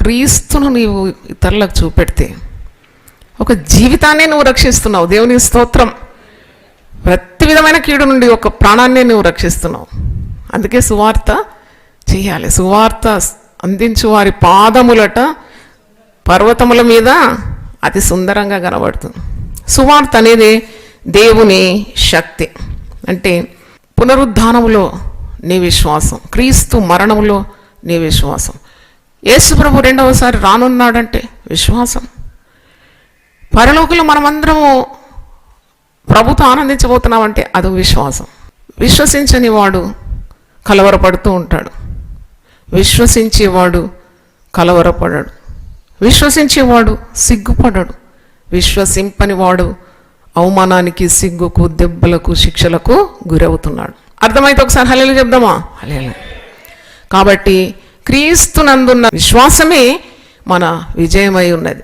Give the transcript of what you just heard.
క్రీస్తును నీవు ఇతరులకు చూపెడితే ఒక జీవితాన్నే నువ్వు రక్షిస్తున్నావు. దేవుని స్తోత్రం. ప్రతి విధమైన కీడు నుండి ఒక ప్రాణాన్నే నువ్వు రక్షిస్తున్నావు. అందుకే సువార్త చేయాలి. సువార్త అందించు వారి పాదములట పర్వతముల మీద అతి సుందరంగా కనబడుతుంది. సువార్త అనేది దేవుని శక్తి. అంటే పునరుద్ధానములో నీ విశ్వాసం, క్రీస్తు మరణములో నీ విశ్వాసం, యేసు ప్రభు రెండవసారి రానున్నాడంటే విశ్వాసం. పరలోకంలో మనమందరము ప్రభుతో ఆనందించబోతున్నామంటే అది విశ్వాసం. విశ్వసించని వాడు కలవరపడుతూ ఉంటాడు, విశ్వసించేవాడు కలవరపడాడు, విశ్వసించేవాడు సిగ్గుపడడు, విశ్వసింపని వాడు అవమానానికి, సిగ్గుకు, దెబ్బలకు, శిక్షలకు గురవుతున్నాడు. అర్థమైతే ఒకసారి హల్లెలూయా చెప్దామా? హల్లెలూయా. కాబట్టి క్రీస్తునందున్న విశ్వాసమే మన విజయమై ఉన్నది.